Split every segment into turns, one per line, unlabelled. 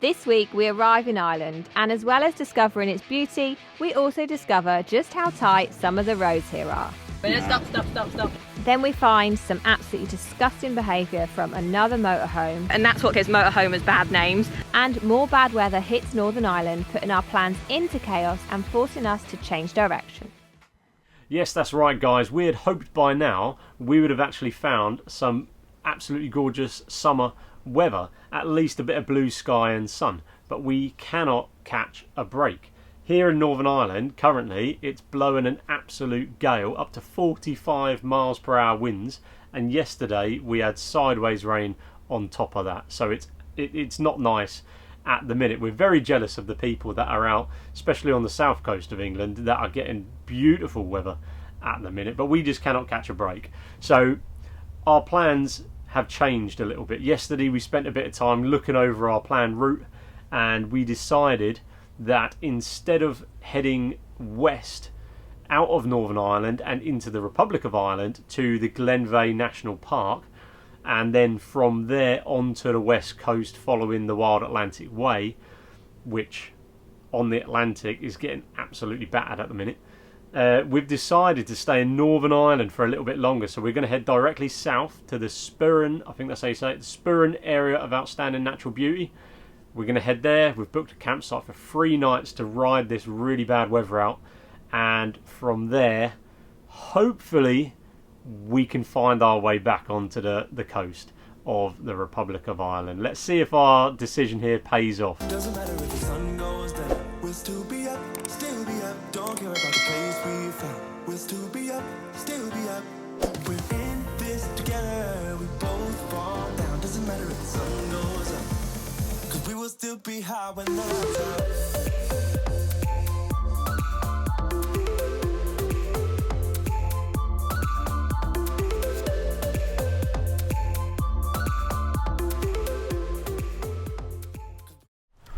This week we arrive in Ireland, and as well as discovering its beauty, we also discover just how tight some of the roads here are. Stop. Then we find some absolutely disgusting behaviour from another motorhome, and that's what gives motorhomers bad names. And more bad weather hits Northern Ireland, putting our plans into chaos and forcing us to change direction.
Yes, that's right, guys. We had hoped by now we would have actually found some absolutely gorgeous summer weather, at least a bit of blue sky and sun, but we cannot catch a break. Here in Northern Ireland, currently, it's blowing an absolute gale, up to 45 miles per hour winds, and yesterday we had sideways rain on top of that. So it's not nice at the minute. We're very jealous of the people that are out, especially on the south coast of England, that are getting beautiful weather at the minute, but we just cannot catch a break. So our plans have changed a little bit. Yesterday we spent a bit of time looking over our planned route, and we decided that instead of heading west out of Northern Ireland and into the Republic of Ireland to the Glen National Park, and then from there onto the west coast following the Wild Atlantic Way, which on the Atlantic is getting absolutely battered at the minute, we've decided to stay in Northern Ireland for a little bit longer. So we're going to head directly south to the Spurin, I think that's how you say it, the Spurin area of outstanding natural beauty. We're going to head there. We've booked a campsite for 3 nights to ride this really bad weather out, and from there hopefully we can find our way back onto the coast of the Republic of Ireland. Let's see if our decision here pays off.
Doesn't matter if the sun goes down, we'll still be up, don't care about the place we found, we'll still be up, we're in this together, we both fall down, doesn't matter if the sun goes up, 'cause we will still be high when the lights out.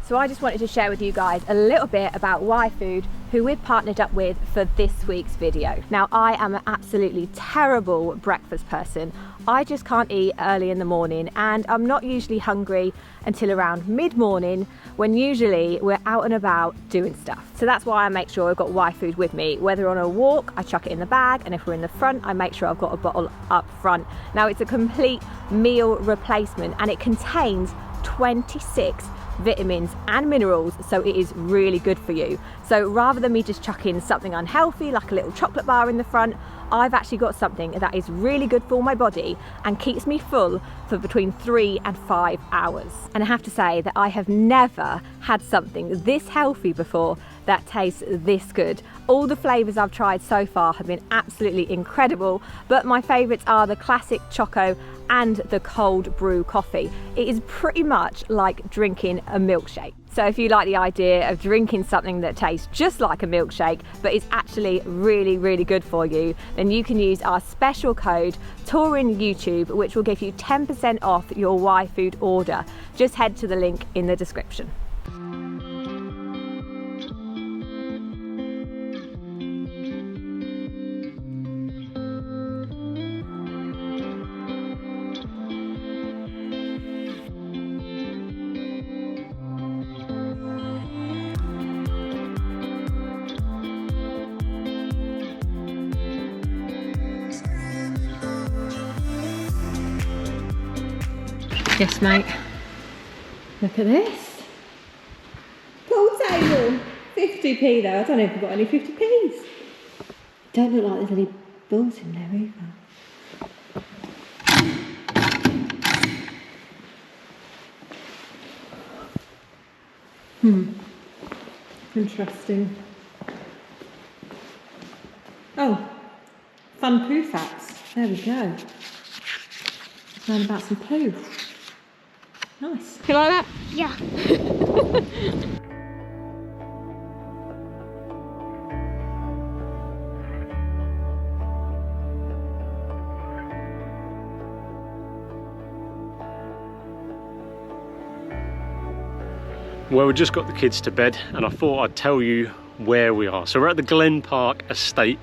So I just wanted to share with you guys a little bit about YFood, who we've partnered up with for this week's video. Now, I am an absolutely terrible breakfast person. I just can't eat early in the morning, and I'm not usually hungry until around mid-morning, when usually we're out and about doing stuff. So that's why I make sure I've got YFood with me. Whether on a walk, I chuck it in the bag, and if we're in the front, I make sure I've got a bottle up front. Now, it's a complete meal replacement, and it contains 26 vitamins and minerals, so it is really good for you. So rather than me just chucking something unhealthy like a little chocolate bar in the front, I've actually got something that is really good for my body and keeps me full for between 3 and 5 hours. And I have to say that I have never had something this healthy before that tastes this good. All the flavours I've tried so far have been absolutely incredible, but my favourites are the classic choco and the cold brew coffee. It is pretty much like drinking a milkshake. So if you like the idea of drinking something that tastes just like a milkshake but is actually really, really good for you, then you can use our special code TouringYouTube, which will give you 10% off your YFood order. Just head to the link in the description. Yes, mate. Look at this. Pool table. 50p though. I don't know if we've got any 50p's. Don't look like there's any bills in there either. Interesting. Oh, fun poo facts. There we go. Learn about some poo. Nice. You like that?
Yeah.
Well, we just got the kids to bed, and I thought I'd tell you where we are. So we're at the Glen Park Estate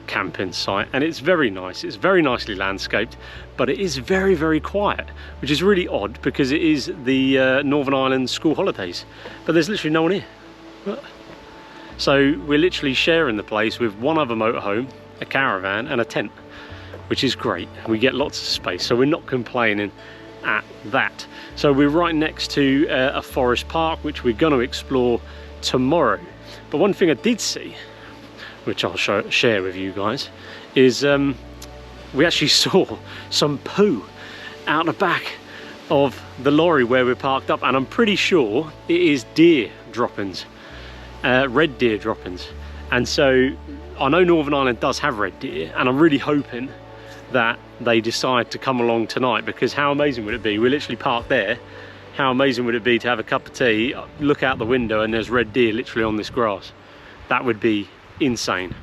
camping site, and it's very nice. It's very nicely landscaped, but it is very, very quiet, which is really odd because it is the Northern Ireland school holidays, but there's literally no one here. So we're literally sharing the place with one other motorhome, a caravan and a tent, which is great. We get lots of space, so we're not complaining at that. So we're right next to a forest park, which we're going to explore tomorrow. But one thing I did see, which I'll share with you guys, is we actually saw some poo out the back of the lorry where we're parked up, and I'm pretty sure it is deer droppings, red deer droppings. And so I know Northern Ireland does have red deer, and I'm really hoping that they decide to come along tonight, because how amazing would it be? We're literally parked there. How amazing would it be to have a cup of tea, look out the window, and there's red deer literally on this grass? That would be insane.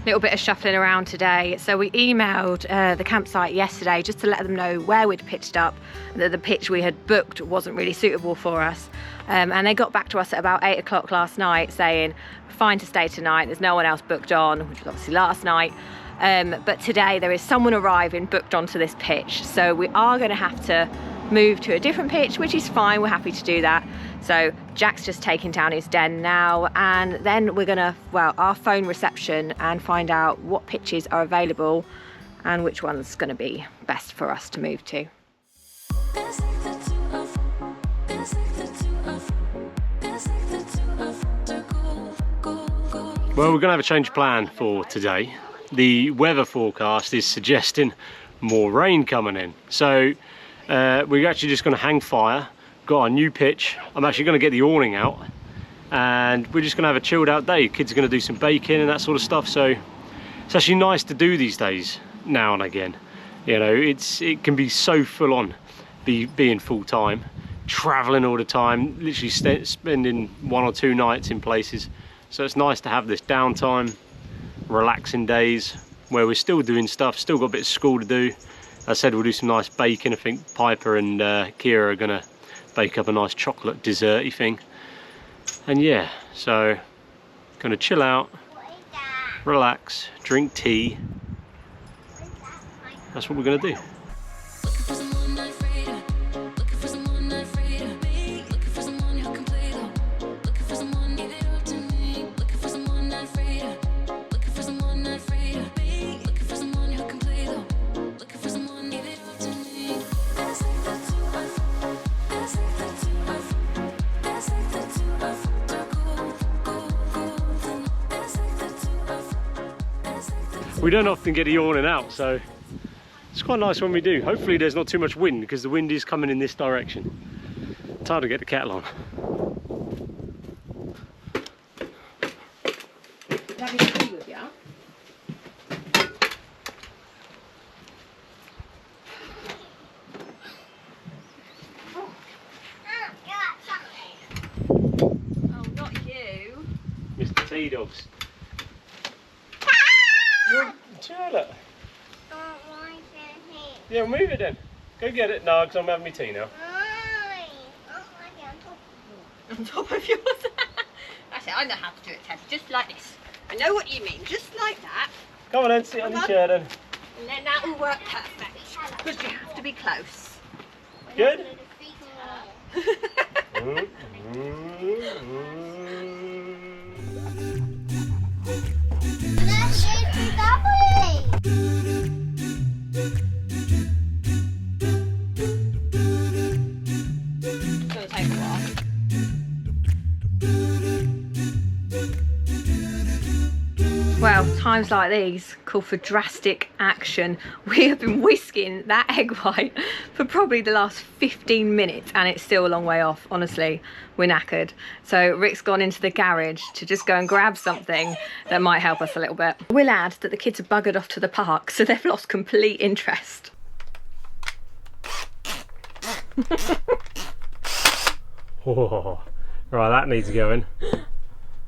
Little bit of shuffling around today. So we emailed the campsite yesterday just to let them know where we'd pitched up, that the pitch we had booked wasn't really suitable for us. And they got back to us at about 8 o'clock last night saying, fine to stay tonight, there's no one else booked on, which was obviously last night. But today there is someone arriving booked onto this pitch. So we are gonna have to move to a different pitch, which is fine, we're happy to do that. So Jack's just taking down his den now, and then we're gonna, well, our phone reception and find out what pitches are available and which one's gonna be best for us to move to.
Well, we're gonna have a change of plan for today. The weather forecast is suggesting more rain coming in. So we're actually just gonna hang fire. Got a new pitch. I'm actually going to get the awning out, and we're just going to have a chilled out day. Kids are going to do some baking and that sort of stuff, so it's actually nice to do these days now and again. You know, it can be so full on being full time, traveling all the time, literally spending 1 or 2 nights in places. So it's nice to have this downtime, relaxing days where we're still doing stuff, still got a bit of school to do. As I said, we'll do some nice baking. I think Piper and Kira are going to bake up a nice chocolate desserty thing, and yeah, so gonna chill out, relax, drink tea. That's what we're gonna do. We don't often get the awning out, so it's quite nice when we do. Hopefully there's not too much wind, because the wind is coming in this direction. Time to get the kettle on.
Have your tea with you? Oh, not you.
Mr. T-Dogs. Charlotte. Yeah, move it then. Go get it. No, because I'm having my tea now.
On top of yours. That's it, I know how to do it, Ted. Just like this. I know what you mean. Just like that.
Come on then, sit on your chair then.
And then that will work perfect. Because you have to be close.
Good?
Well, times like these call for drastic action. We have been whisking that egg white for probably the last 15 minutes and it's still a long way off. Honestly, we're knackered. So Rick's gone into the garage to just go and grab something that might help us a little bit. We'll add that the kids have buggered off to the park, so they've lost complete interest.
Oh, right, that needs going.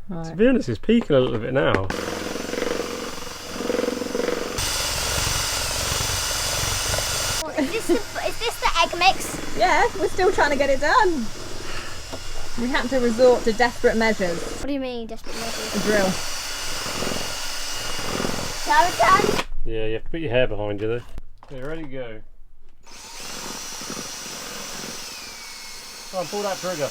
Right. To be honest, it's peaking a little bit now.
Is this the egg mix?
Yeah, we're still trying to get it done. We had to resort to desperate measures.
What do you mean, desperate measures?
A drill.
Shall
Yeah, you have to put your hair behind you though. Okay, ready to go. Come on, pull that trigger.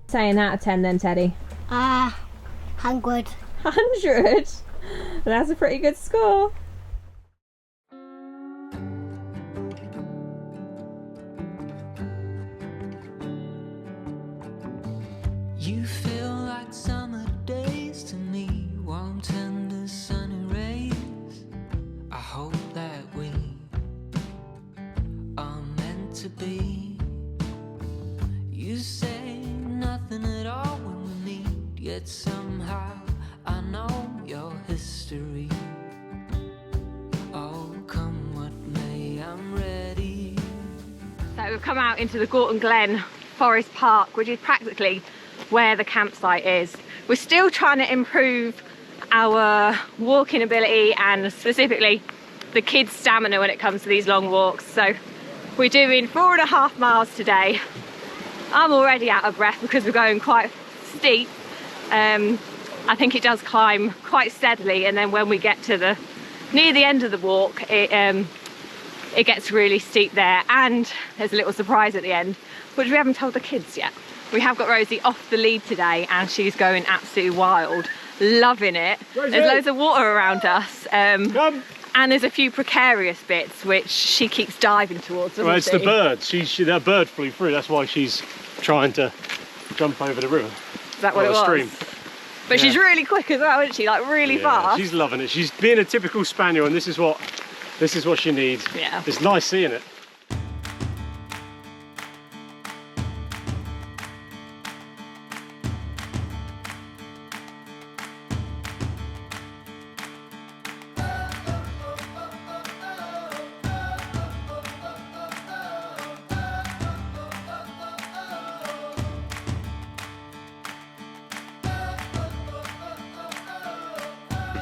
Saying out of 10 then, Teddy.
100.
100? That's a pretty good score.
You feel like summer days to me, warm tender sunny rays. I hope that we are meant to be. You say nothing at all when we meet, yet somehow I know your history. Oh, come what may, I'm ready.
So we've come out into the Gortin Glen Forest Park, which is practically where the campsite is. We're still trying to improve our walking ability and specifically the kids' stamina when it comes to these long walks. So we're doing 4.5 miles today. I'm already out of breath because we're going quite steep. I think it does climb quite steadily, and then when we get to near the end of the walk, it gets really steep there, and there's a little surprise at the end, which we haven't told the kids yet. We have got Rosie off the lead today and she's going absolutely wild, loving it.
Rosie!
There's loads of water around us,
Come!
and there's a few precarious bits which she keeps diving towards, doesn't
Well, it's
she?
the bird. That bird flew through, that's why she's trying to jump over the river.
Is that what
Or
it
the
was?
stream.
But she's
Yeah.
really quick as well, isn't she? Like really fast.
She's loving it. She's being a typical spaniel, and this is what she needs.
Yeah.
It's nice seeing it.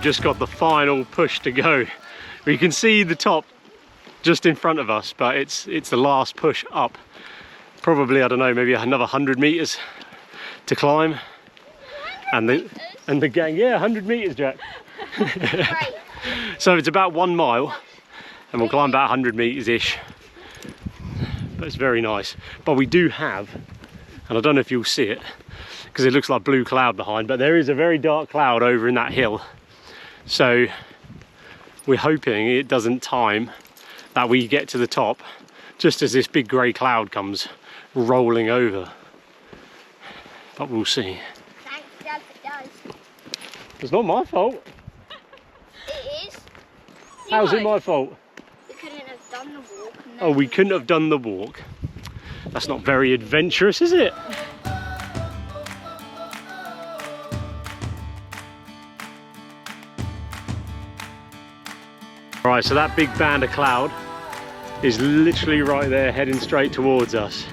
Just got the final push to go. We can see the top just in front of us, but it's the last push up. Probably, I don't know, maybe another 100 meters to climb. And the gang, yeah, 100 meters, Jack.
Right.
So it's about 1 mile, and we'll climb about 100 meters ish. But it's very nice. But we do have, and I don't know if you'll see it, because it looks like blue cloud behind, but there is a very dark cloud over in that hill. So we're hoping it doesn't time that we get to the top just as this big grey cloud comes rolling over. But we'll see.
Thanks, Dad, it does.
It's not my fault.
It is.
How's it my fault?
We couldn't have done the walk.
Oh, we couldn't have done the walk. That's not very adventurous, is it? Right, so that big band of cloud is literally right there heading straight towards us.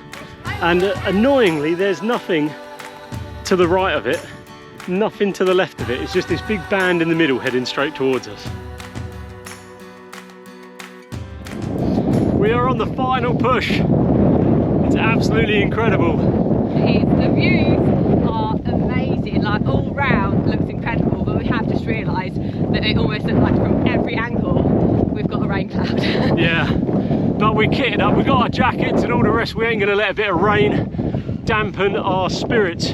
And annoyingly, there's nothing to the right of it, nothing to the left of it. It's just this big band in the middle heading straight towards us. We are on the final push. It's absolutely incredible.
The views are amazing, like all round looks incredible, but we have just realised that it almost looks like from every angle we've got a rain cloud.
Yeah, but we're kitted up, we've got our jackets and all the rest. We ain't going to let a bit of rain dampen our spirits.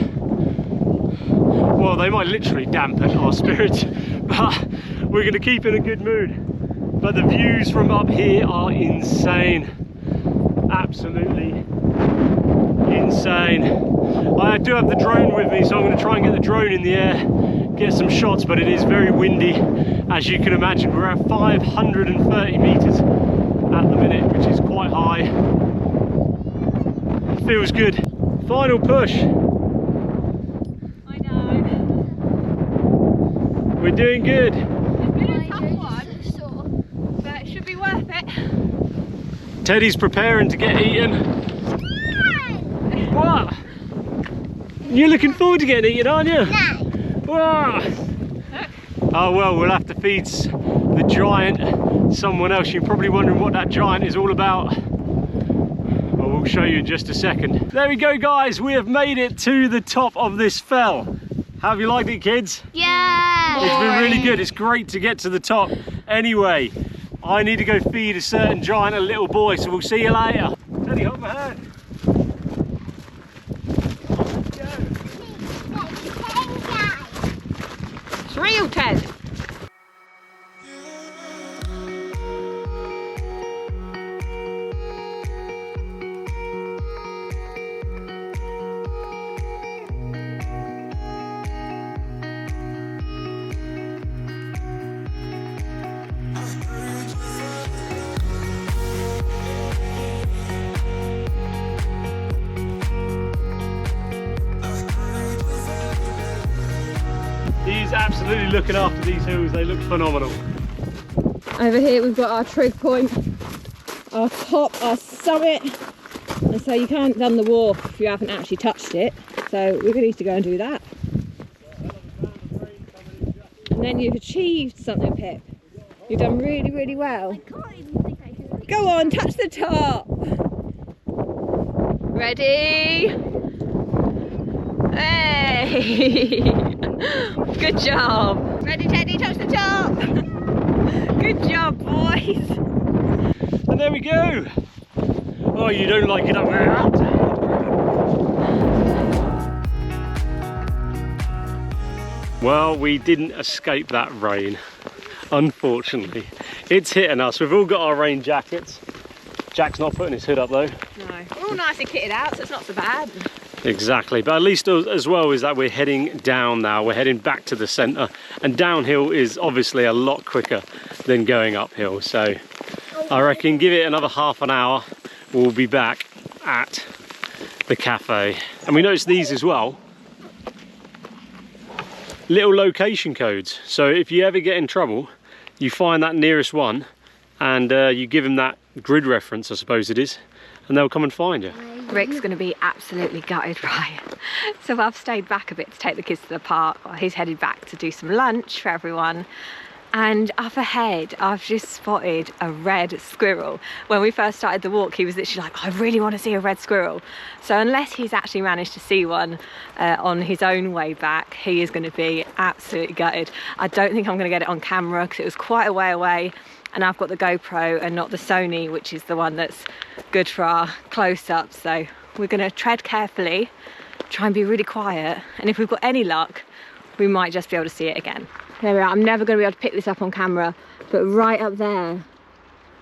Well, they might literally dampen our spirits, but we're going to keep in a good mood. But the views from up here are insane. Absolutely insane. I do have the drone with me, so I'm going to try and get the drone in the air, get some shots, but it is very windy. As you can imagine, we're at 530 meters at the minute, which is quite high. Feels good. Final push.
I know.
We're doing good.
It's been a tough one, but it should be worth it.
Teddy's preparing to get eaten. What? You're looking forward to getting eaten, aren't you?
No.
Whoa. Oh well, we'll have to feed the giant someone else. You're probably wondering what that giant is all about. Well, we'll show you in just a second. There we go, guys. We have made it to the top of this fell. How have you liked it, kids?
Yeah.
It's been really good. It's great to get to the top. Anyway, I need to go feed a certain giant, a little boy, so we'll see you later. Teddy, hold my hand.
It's real, Ted.
He's absolutely looking after these hills. They look phenomenal.
Over here we've got our trig point, our top, our summit, and so you can't done the walk if you haven't actually touched it, so we're going to need to go and do that. And then you've achieved something, Pip. You've done really, really well.
I can't even think I can.
Go on, touch the top. Ready? Hey! Good job. Ready, Teddy, touch the top. Good job, boys.
And there we go. Oh, you don't like it up there. Well, we didn't escape that rain, unfortunately. It's hitting us. We've all got our rain jackets. Jack's not putting his hood up though.
No, we're all nicely kitted out, so it's not so bad.
Exactly, but at least as well is that we're heading down now. We're heading back to the centre, and downhill is obviously a lot quicker than going uphill. So I reckon give it another half an hour, we'll be back at the cafe. And we noticed these as well, little location codes. So if you ever get in trouble, you find that nearest one and you give them that grid reference, I suppose it is, and they'll come and find you.
Rick's going to be absolutely gutted, right? So I've stayed back a bit to take the kids to the park. He's headed back to do some lunch for everyone. And up ahead, I've just spotted a red squirrel. When we first started the walk, he was literally like, I really want to see a red squirrel. So unless he's actually managed to see one on his own way back, he is going to be absolutely gutted. I don't think I'm going to get it on camera because it was quite a way away. And I've got the GoPro and not the Sony, which is the one that's good for our close-ups. So we're going to tread carefully, try and be really quiet. And if we've got any luck, we might just be able to see it again. There we are. I'm never going to be able to pick this up on camera, but right up there,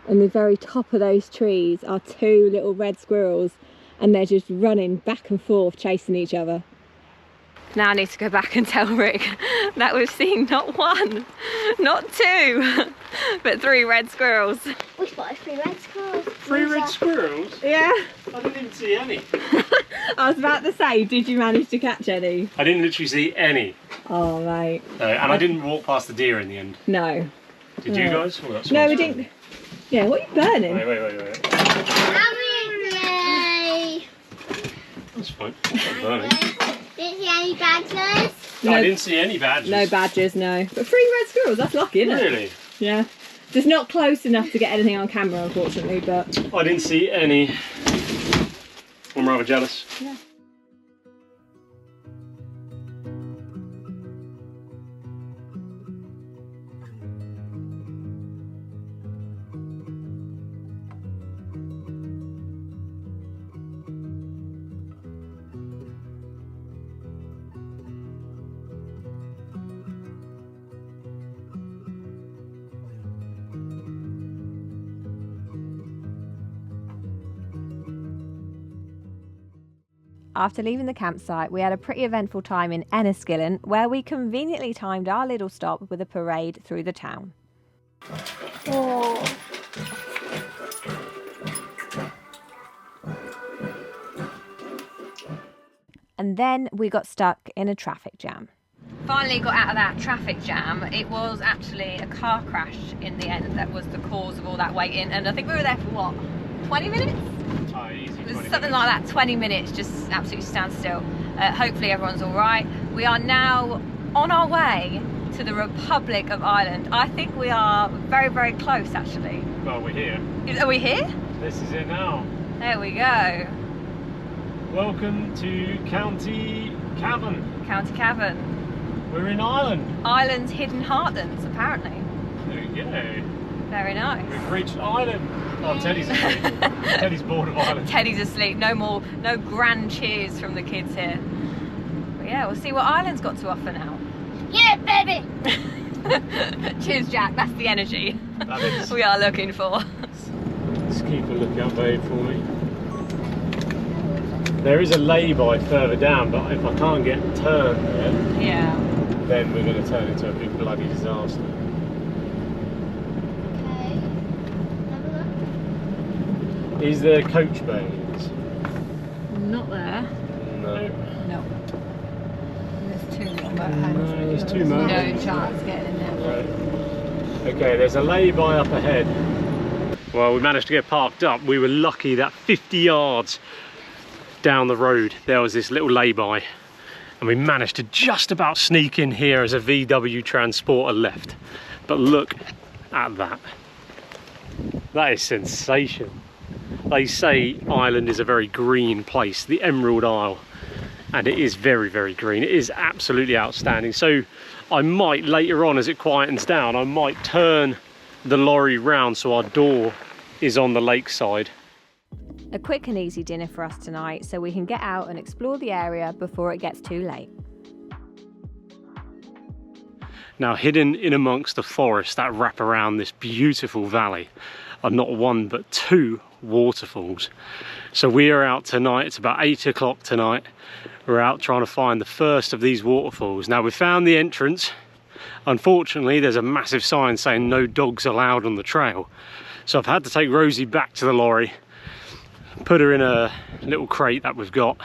in the very top of those trees, are two little red squirrels, and they're just running back and forth, chasing each other. Now I need to go back and tell Rick that we've seen not one, not two, but 3 red squirrels.
We spotted 3 red squirrels.
3 red squirrels?
Yeah.
I didn't even see any.
I was about to say, did you manage to catch any?
I didn't literally see any.
Oh, mate.
And I didn't walk past the deer in the end.
No.
Did you guys? Well, that's
No, we
awesome.
didn't. Yeah, what are you burning?
Wait.
Yay!
That's fine. It's not burning.
Didn't see any badgers.
No, I didn't see any badgers.
No badgers, no. But 3 red squirrels, that's lucky, isn't it?
Really?
Yeah. Just not close enough to get anything on camera, unfortunately, but...
I didn't see any. I'm rather jealous.
Yeah. After leaving the campsite, we had a pretty eventful time in Enniskillen, where we conveniently timed our little stop with a parade through the town.
Oh.
And then we got stuck in a traffic jam. Finally got out of that traffic jam. It was actually a car crash in the end that was the cause of all that waiting, and I think we were there for what, 20 minutes?
Oh, easy.
It was something like that, 20 minutes, just absolutely standstill. Hopefully everyone's all right. We are now on our way to the Republic of Ireland. I think we are very, very close actually.
Well, we're here.
Are we here?
This is it now.
There we go.
Welcome to County Cavan.
County Cavan.
We're in Ireland.
Ireland's hidden heartlands, apparently.
There we go.
Very nice.
We've reached Ireland. Oh, Teddy's asleep. Teddy's bored of Ireland.
Teddy's asleep. No grand cheers from the kids here. But yeah, we'll see what Ireland's got to offer now.
Yeah, baby.
Cheers, Jack. That's the energy
That is.
we are looking for.
Just keep a lookout, babe, for me. There is a lay-by further down, but if I can't get turned there,
Yeah.
then we're going to turn into a big bloody disaster.
Okay. Have a look.
Is there coach bays?
Not there.
No.
No. There's two
No, there's two more.
No chance getting in there.
Right. Okay, there's a lay-by up ahead. Well, we managed to get parked up. We were lucky that 50 yards down the road there was this little lay-by, and we managed to just about sneak in here as a VW transporter left. But look at that. That is sensation. They say Ireland is a very green place, the Emerald Isle, and it is very, very green. It is absolutely outstanding. So I might, later on as it quietens down, I might turn the lorry round so our door is on the lakeside.
A quick and easy dinner for us tonight so we can get out and explore the area before it gets too late.
Now, hidden in amongst the forests that wrap around this beautiful valley are not one but two waterfalls. So we are out tonight. It's about 8 o'clock tonight. We're out trying to find the first of these waterfalls. Now, we found the entrance. Unfortunately, there's a massive sign saying no dogs allowed on the trail. So I've had to take Rosie back to the lorry, put her in a little crate that we've got.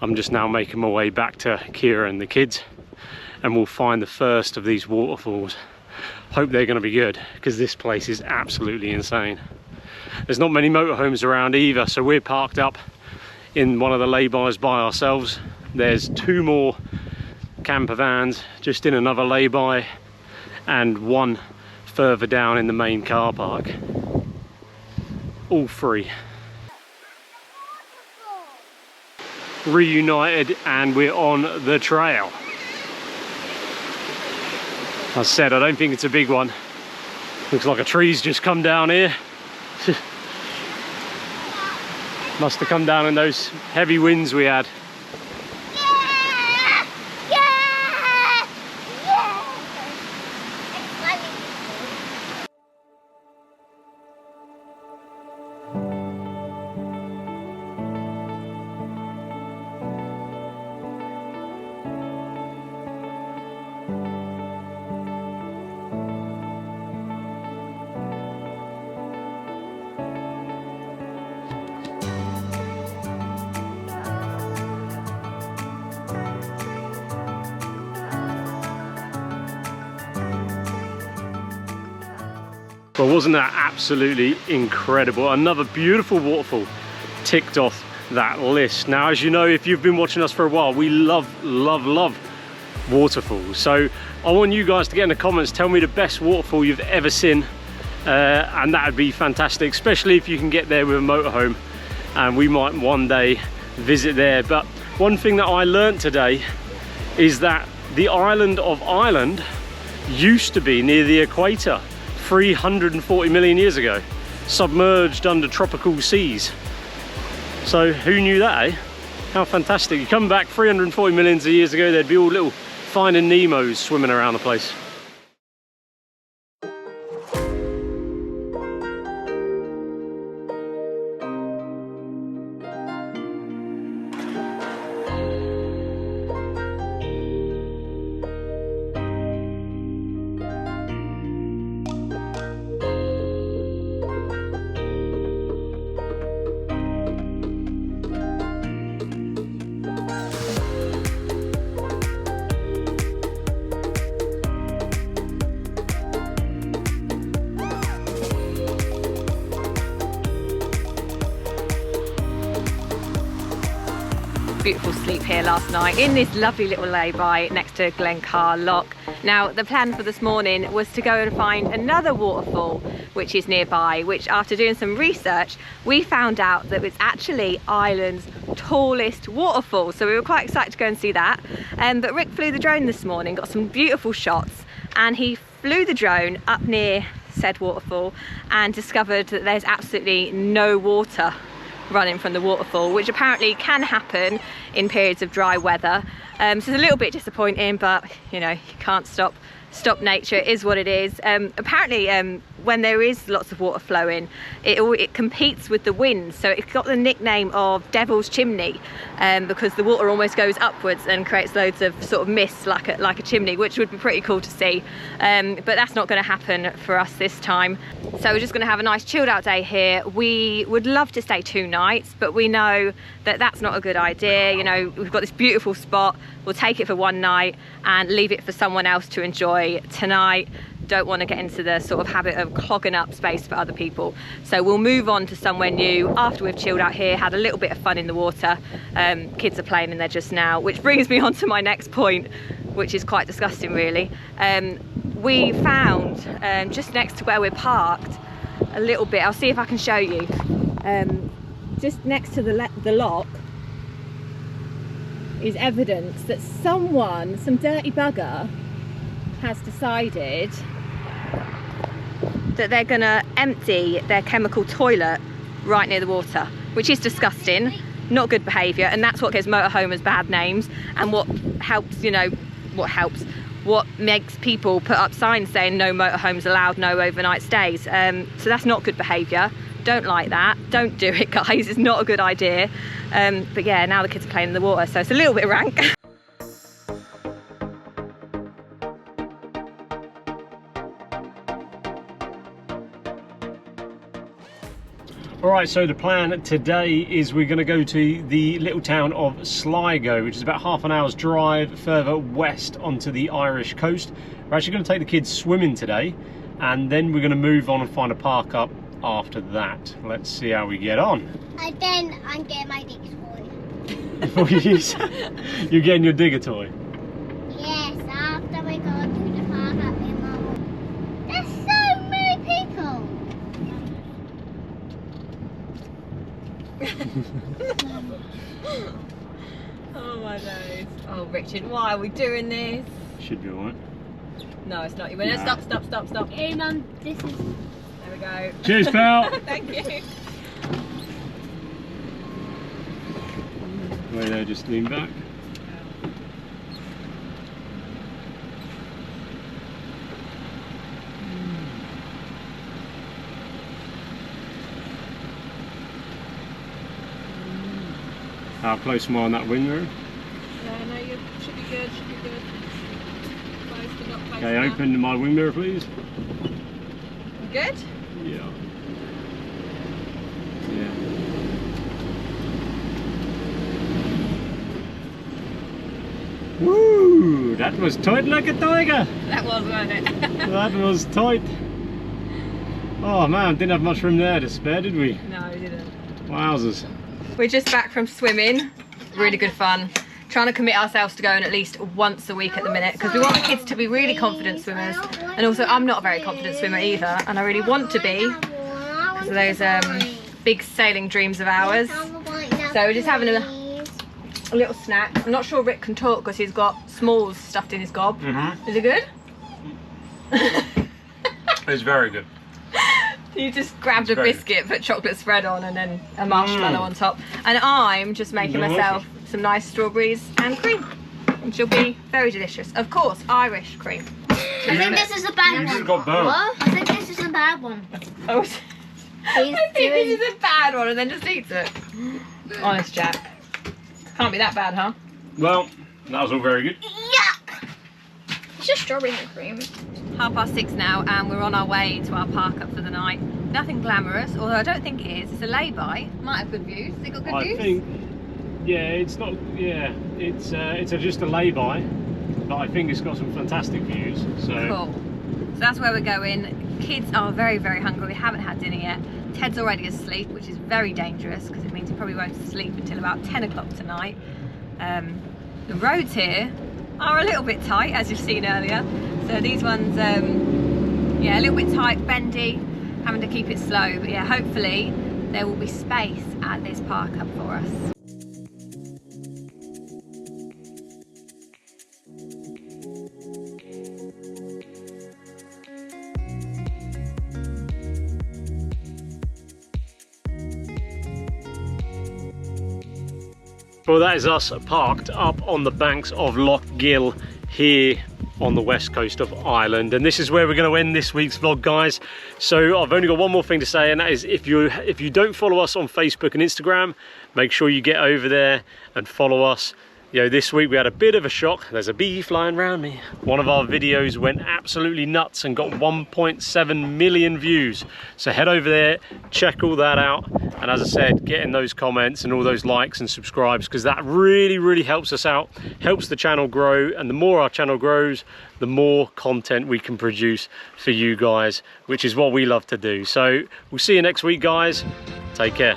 I'm just now making my way back to Kira and the kids, and we'll find the first of these waterfalls. Hope they're going to be good, because this place is absolutely insane. There's not many motorhomes around either, so we're parked up in one of the lay-bys by ourselves. There's two more camper vans just in another lay-by, and one further down in the main car park. All free. Reunited, and we're on the trail. As I said, I don't think it's a big one. Looks like a tree's just come down here. Must have come down in those heavy winds we had.
Yeah! Yeah! Yeah!
Well, wasn't that absolutely incredible? Another beautiful waterfall ticked off that list. Now, as you know, if you've been watching us for a while, we love waterfalls. So I want you guys to get in the comments, tell me the best waterfall you've ever seen, and that would be fantastic, especially if you can get there with a motorhome, and we might one day visit there. But one thing that I learned today is that the island of Ireland used to be near the equator 340 million years ago, submerged under tropical seas. So who knew that, eh? How fantastic. You come back 340 million years ago, there'd be all little Finding Nemos swimming around the place.
Beautiful sleep here last night in this lovely little lay-by next after Glen Lock. Now the plan for this morning was to go and find another waterfall which is nearby, which after doing some research we found out that it's actually Ireland's tallest waterfall, so we were quite excited to go and see that. But Rick flew the drone this morning, got some beautiful shots, and he flew the drone up near said waterfall and discovered that there's absolutely no water running from the waterfall, which apparently can happen in periods of dry weather. So it's a little bit disappointing, but you know, you can't stop nature. It is what it is. Apparently when there is lots of water flowing, it competes with the wind, so it's got the nickname of Devil's Chimney, because the water almost goes upwards and creates loads of sort of mist like a chimney, which would be pretty cool to see. But that's not going to happen for us this time. So we're just going to have a nice chilled out day here. We would love to stay 2 nights, but we know that that's not a good idea. You know, we've got this beautiful spot, we'll take it for 1 night and leave it for someone else to enjoy tonight. Don't want to get into the sort of habit of clogging up space for other people, so we'll move on to somewhere new after we've chilled out here, had a little bit of fun in the water. Kids are playing in there just now, which brings me on to my next point, which is quite disgusting really. We found just next to where we're parked a little bit, I'll see if I can show you, just next to the lock is evidence that someone, some dirty bugger, has decided that they're gonna empty their chemical toilet right near the water, which is disgusting, not good behaviour, and that's what gives motorhomers bad names, and what helps, you know, what makes people put up signs saying no motorhomes allowed, no overnight stays. So that's not good behaviour. Don't like that. Don't do it, guys. It's not a good idea. But yeah, now the kids are playing in the water, so it's a little bit rank.
Alright, so the plan today is we're going to go to the little town of Sligo, which is about half an hour's drive further west onto the Irish coast. We're actually going to take the kids swimming today, and then we're going to move on and find a park up after that. Let's see how we get on.
And then I'm getting my digger toy.
You're getting your digger toy?
Yes, after we go to the park up in Mum. There's so many people.
Oh my days. Oh Richard, why are we doing this?
Should be alright.
No, it's not. You went, stop.
Hey Mum, this is...
There we go.
Cheers, pal.
Thank you.
Wait there, just lean back. How close am I on that wind mirror?
Yeah, no, you should be good, Close, but not close
Okay,
enough.
open my wing mirror, please.
Good?
Yeah. Woo! That was tight like a tiger.
That was, wasn't it?
That was tight. Oh man, didn't have much room there to spare, did we?
No, we didn't.
Wowzers.
We're just back from swimming. Really good fun. Trying to commit ourselves to going at least once a week at the minute, because we want the kids to be really confident swimmers, and also I'm not a very confident swimmer either, and I really want to be because of those big sailing dreams of ours. So we're just having a little snack. I'm not sure Rick can talk because he's got s'mores stuffed in his gob. Is it good?
It's very good.
You just grabbed a biscuit, put chocolate spread on, and then a marshmallow on top. And I'm just making myself some nice strawberries and cream, which will be very delicious. Of course, Irish cream.
I think this is a bad one.
Got burnt.
What? I think this is a bad one.
Oh, I think this is a bad one, and then just eats it. Honest Jack. Can't be that bad, huh?
Well, that was all very good.
Yuck! It's just strawberries and cream.
6:30 now, and we're on our way to our park up for the night. Nothing glamorous, although I don't think it is. It's a lay-by. Might have good views. Has it got good views?
I think, yeah, it's not. Yeah, it's just a lay-by, but I think it's got some fantastic views. So
cool. So that's where we're going. Kids are very, very hungry. We haven't had dinner yet. Ted's already asleep, which is very dangerous because it means he probably won't sleep until about 10 o'clock tonight. The roads here are a little bit tight, as you've seen earlier. So these ones, yeah, a little bit tight, bendy, having to keep it slow. But yeah, hopefully there will be space at this park up for us.
Well, that is us parked up on the banks of Loch Gill here on the west coast of Ireland, and this is where we're going to end this week's vlog, guys. So I've only got one more thing to say, and that is if you don't follow us on Facebook and Instagram, make sure you get over there and follow us. You know, this week we had a bit of a shock. There's a bee flying around me. One of our videos went absolutely nuts and got 1.7 million views. So head over there, check all that out. And as I said, getting those comments and all those likes and subscribes, because that really, really helps us out, helps the channel grow. And the more our channel grows, the more content we can produce for you guys, which is what we love to do. So we'll see you next week, guys. Take care.